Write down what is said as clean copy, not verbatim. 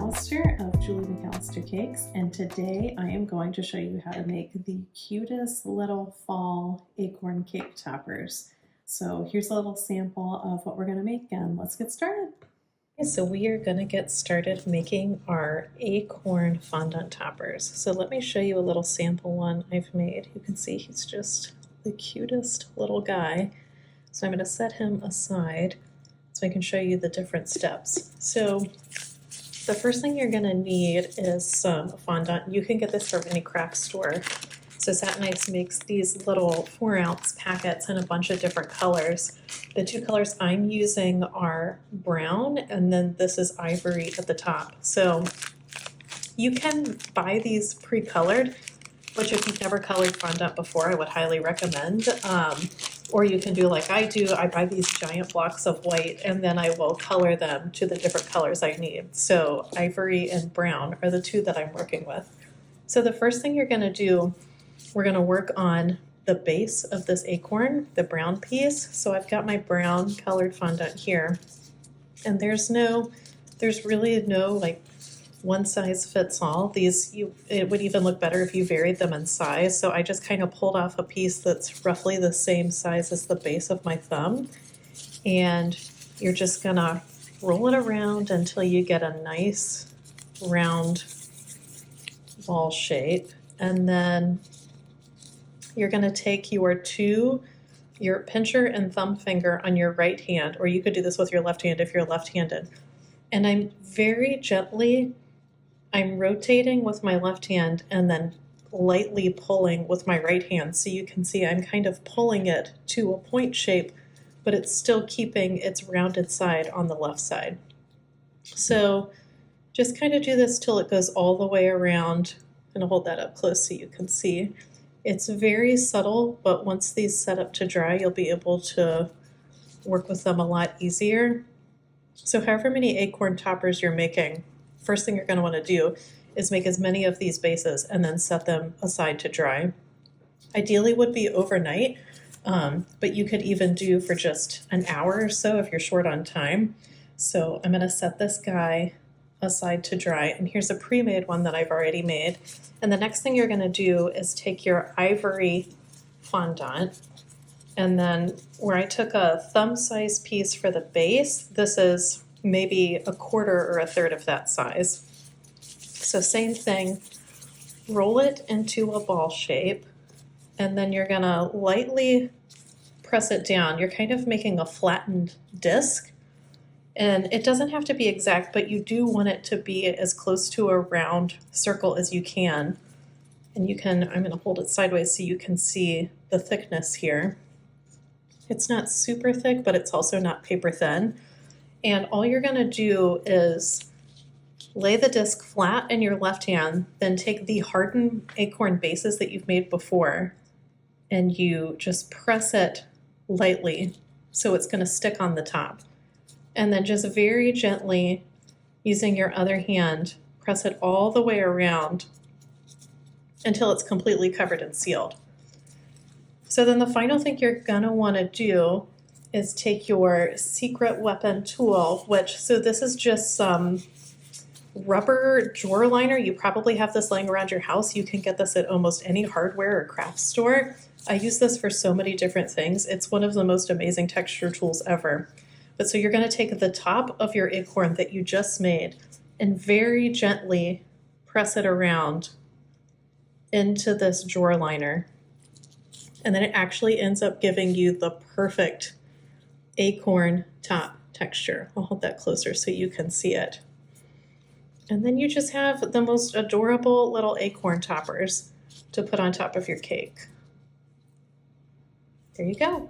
McAllister of Julie McAllister Cakes, and today I am going to show you how to make the cutest little fall acorn cake toppers. So here's a little sample of what we're going to make, and let's get started. Okay, so we are going to get started making our acorn fondant toppers. So let me show you a little sample one I've made. You can see he's just the cutest little guy. So I'm going to set him aside so I can show you the different steps. So the first thing you're going to need is some fondant. You can get this from any craft store. So Satin Ice makes these little 4-ounce packets in a bunch of different colors. The two colors I'm using are brown, and then this is ivory at the top. So you can buy these pre-colored, which if you've never colored fondant before, I would highly recommend. Or you can do like I do. I buy these giant blocks of white and then I will color them to the different colors I need. So ivory and brown are the two that I'm working with. So the first thing you're going to do, we're going to work on the base of this acorn, the brown piece. So I've got my brown colored fondant here, and there's really no like one size fits all. It would even look better if you varied them in size. So I just kind of pulled off a piece that's roughly the same size as the base of my thumb. And you're just gonna roll it around until you get a nice round ball shape. And then you're gonna take your pincher and thumb finger on your right hand, or you could do this with your left hand if you're left-handed. And I'm very gently rotating with my left hand and then lightly pulling with my right hand. So you can see I'm kind of pulling it to a point shape, but it's still keeping its rounded side on the left side. So just kind of do this till it goes all the way around. I'm going to hold that up close so you can see. It's very subtle, but once these set up to dry, you'll be able to work with them a lot easier. So however many acorn toppers you're making, first thing you're going to want to do is make as many of these bases and then set them aside to dry. Ideally would be overnight, but you could even do for just an hour or so if you're short on time. So I'm going to set this guy aside to dry, and here's a pre-made one that I've already made. And the next thing you're going to do is take your ivory fondant, and then where I took a thumb-sized piece for the base, this is maybe a quarter or a third of that size. So same thing, roll it into a ball shape, and then you're gonna lightly press it down. You're kind of making a flattened disc, and it doesn't have to be exact, but you do want it to be as close to a round circle as you can. And I'm gonna hold it sideways so you can see the thickness here. It's not super thick, but it's also not paper thin. And all you're going to do is lay the disc flat in your left hand, then take the hardened acorn bases that you've made before, and you just press it lightly so it's going to stick on the top. And then just very gently, using your other hand, press it all the way around until it's completely covered and sealed. So then the final thing you're going to want to do is take your secret weapon tool, so this is just some rubber drawer liner. You probably have this laying around your house. You can get this at almost any hardware or craft store. I use this for so many different things. It's one of the most amazing texture tools ever. But so you're going to take the top of your acorn that you just made and very gently press it around into this drawer liner. And then it actually ends up giving you the perfect acorn top texture. I'll hold that closer so you can see it. And then you just have the most adorable little acorn toppers to put on top of your cake. There you go.